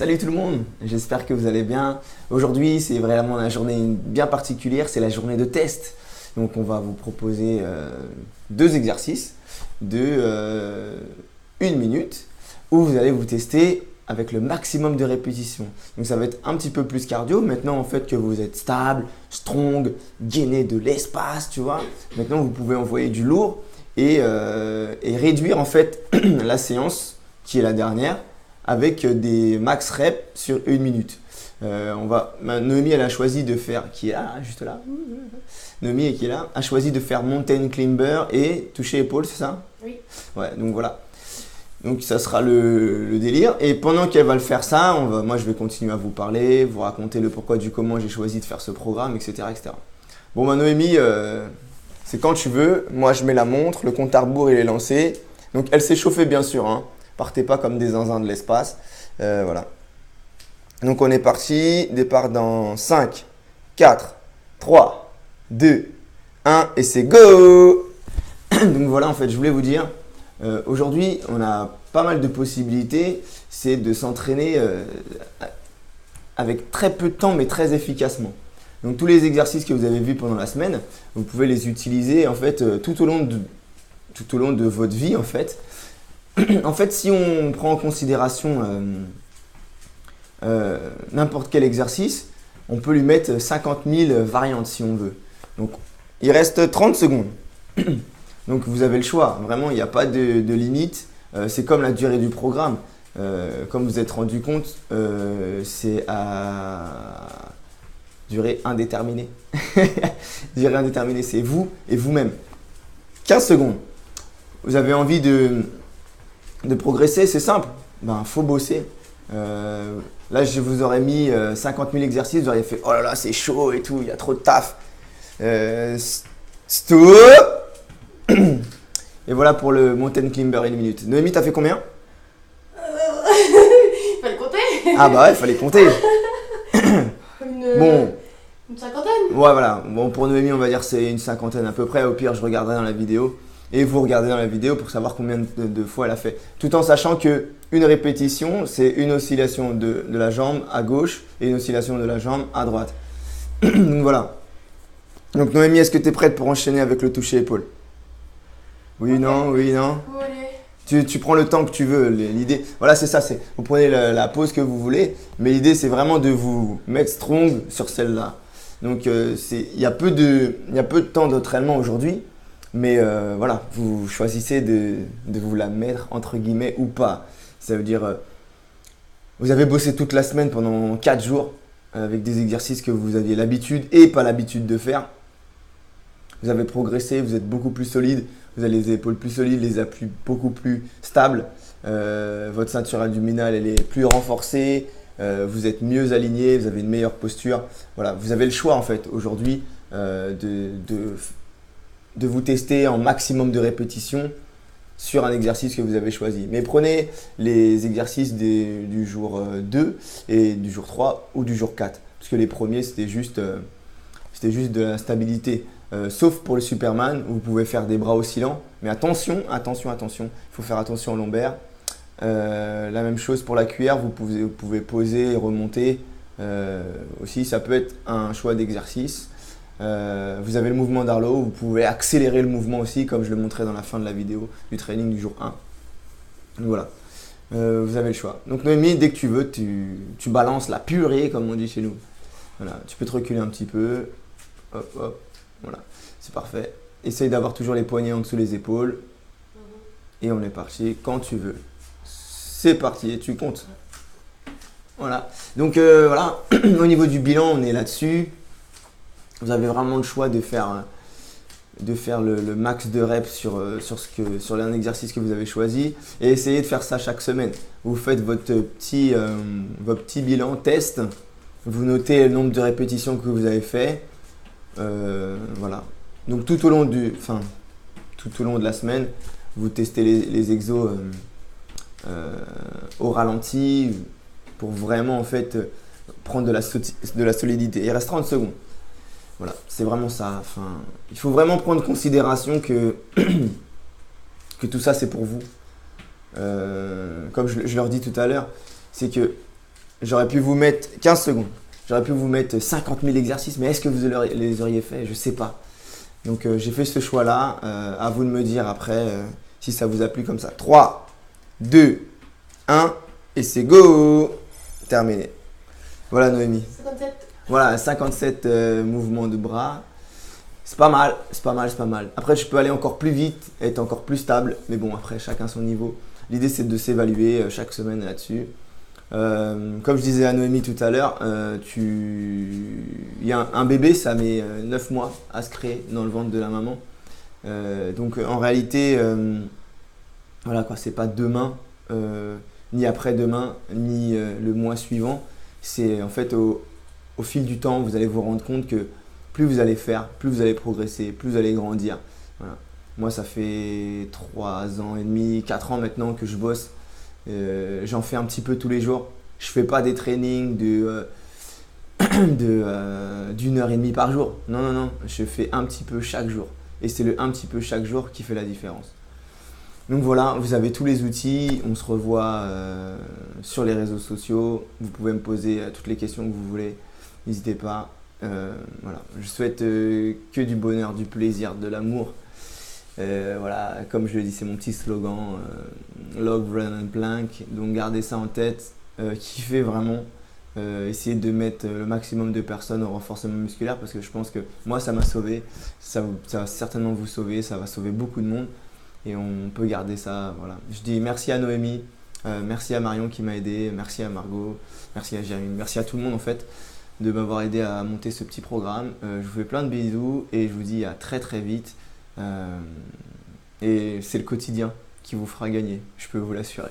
Salut tout le monde, j'espère que vous allez bien. Aujourd'hui, c'est vraiment une journée bien particulière, c'est la journée de test. Donc, on va vous proposer deux exercices de 1 minute où vous allez vous tester avec le maximum de répétitions. Donc, ça va être un petit peu plus cardio. Maintenant, en fait, que vous êtes stable, strong, gainé de l'espace, tu vois. Maintenant, vous pouvez envoyer du lourd et réduire en fait la séance qui est la dernière avec des max reps sur 1 minute. Noémie, elle a choisi de faire, qui est là, juste là. Noémie, qui est là, a choisi de faire mountain climber et toucher épaule, c'est ça? Oui. Ouais, donc voilà. Donc ça sera le délire. Et pendant qu'elle va le faire ça, moi je vais continuer à vous parler, vous raconter le pourquoi du comment j'ai choisi de faire ce programme, etc. etc. Bon, Noémie, c'est quand tu veux. Moi je mets la montre, le compte à rebours il est lancé. Donc elle s'est chauffée bien sûr, hein. Partez pas comme des zinzins de l'espace. Voilà. Donc on est parti. Départ dans 5, 4, 3, 2, 1 et c'est go. Donc voilà, en fait, je voulais vous dire, aujourd'hui, on a pas mal de possibilités. C'est de s'entraîner avec très peu de temps, mais très efficacement. Donc tous les exercices que vous avez vus pendant la semaine, vous pouvez les utiliser en fait tout au long de votre vie en fait. En fait, si on prend en considération n'importe quel exercice, on peut lui mettre 50 000 variantes si on veut. Donc, il reste 30 secondes. Donc, vous avez le choix. Vraiment, il n'y a pas de limite. C'est comme la durée du programme. Comme vous êtes rendu compte, c'est à durée indéterminée. Durée indéterminée, c'est vous et vous-même. 15 secondes. Vous avez envie de progresser, c'est simple. Faut bosser. Là, je vous aurais mis 50 000 exercices, vous auriez fait oh là là, c'est chaud et tout, il y a trop de taf. Stop. Et voilà pour le mountain climber 1 minute. Noémie, t'as fait combien? Il fallait compter. Ah bah ouais, il fallait compter. Bon. Une cinquantaine. Ouais, voilà. Bon, pour Noémie, on va dire c'est une cinquantaine à peu près. Au pire, je regarderai dans la vidéo. Et vous regardez dans la vidéo pour savoir combien de fois elle a fait. Tout en sachant que une répétition, c'est une oscillation de la jambe à gauche et une oscillation de la jambe à droite. Donc voilà. Donc Noémie, est-ce que tu es prête pour enchaîner avec le toucher épaule? Oui, okay. Non, oui, non. Oui. Tu prends le temps que tu veux. L'idée, voilà, c'est ça. Vous prenez la pause que vous voulez. Mais l'idée, c'est vraiment de vous mettre strong sur celle-là. Donc il y a peu de temps d'entraînement aujourd'hui. Mais voilà, vous choisissez de vous la mettre entre guillemets ou pas. Ça veut dire, vous avez bossé toute la semaine pendant 4 jours avec des exercices que vous aviez l'habitude et pas l'habitude de faire. Vous avez progressé, vous êtes beaucoup plus solide, vous avez les épaules plus solides, les appuis beaucoup plus stables. Votre ceinture abdominale elle est plus renforcée, vous êtes mieux aligné, vous avez une meilleure posture. Voilà, vous avez le choix en fait aujourd'hui de vous tester en maximum de répétitions sur un exercice que vous avez choisi. Mais prenez les exercices du jour 2 et du jour 3 ou du jour 4. Parce que les premiers, c'était juste de la stabilité. Sauf pour le Superman, où vous pouvez faire des bras oscillants. Mais attention, il faut faire attention aux lombaires. La même chose pour la cuillère, vous pouvez poser et remonter. Aussi, ça peut être un choix d'exercice. Vous avez le mouvement d'Arlo, vous pouvez accélérer le mouvement aussi comme je le montrais dans la fin de la vidéo du training du jour 1. Donc voilà, vous avez le choix. Donc Noémie, dès que tu veux, tu balances la purée comme on dit chez nous. Voilà, tu peux te reculer un petit peu. Hop, hop, voilà, c'est parfait. Essaye d'avoir toujours les poignets en dessous des épaules. Et on est parti quand tu veux. C'est parti et tu comptes. Voilà, donc voilà, au niveau du bilan, on est là-dessus. Vous avez vraiment le choix de faire le max de reps sur un exercice que vous avez choisi et essayez de faire ça chaque semaine. Vous faites votre petit bilan test, vous notez le nombre de répétitions que vous avez fait. Voilà. Donc tout au long de la semaine, vous testez les exos au ralenti pour vraiment en fait prendre de la solidité. Il reste 30 secondes. Voilà, c'est vraiment ça. Enfin, il faut vraiment prendre en considération que tout ça, c'est pour vous. Comme je leur dis tout à l'heure, c'est que j'aurais pu vous mettre 15 secondes. J'aurais pu vous mettre 50 000 exercices, mais est-ce que vous les auriez fait? Je ne sais pas. Donc j'ai fait ce choix-là. À vous de me dire après si ça vous a plu comme ça. 3, 2, 1 et c'est go! Terminé. Voilà Noémie. 57. Voilà, 57 mouvements de bras. C'est pas mal, c'est pas mal, c'est pas mal. Après, je peux aller encore plus vite, être encore plus stable. Mais bon, après, chacun son niveau. L'idée, c'est de s'évaluer chaque semaine là-dessus. Comme je disais à Noémie tout à l'heure, il y a un bébé, ça met 9 mois à se créer dans le ventre de la maman. Donc, en réalité, voilà quoi, c'est pas demain, ni après-demain, ni le mois suivant. C'est en fait au fil du temps, vous allez vous rendre compte que plus vous allez faire, plus vous allez progresser, plus vous allez grandir. Voilà. Moi, ça fait 3 ans et demi, 4 ans maintenant que je bosse. J'en fais un petit peu tous les jours. Je fais pas des trainings d'une heure et demie par jour. Non, non, non. Je fais un petit peu chaque jour. Et c'est le un petit peu chaque jour qui fait la différence. Donc voilà, vous avez tous les outils. On se revoit sur les réseaux sociaux. Vous pouvez me poser toutes les questions que vous voulez. N'hésitez pas. Voilà. Je souhaite que du bonheur, du plaisir, de l'amour. Voilà, comme je le dis, c'est mon petit slogan, Love, Run and Plank. Donc gardez ça en tête, kiffez vraiment, essayez de mettre le maximum de personnes au renforcement musculaire parce que je pense que moi ça m'a sauvé, ça va certainement vous sauver, ça va sauver beaucoup de monde et on peut garder ça. Voilà. Je dis merci à Noémie, merci à Marion qui m'a aidé, merci à Margot, merci à Jérémy, merci à tout le monde en fait de m'avoir aidé à monter ce petit programme. Je vous fais plein de bisous et je vous dis à très très vite. Et c'est le quotidien qui vous fera gagner, je peux vous l'assurer.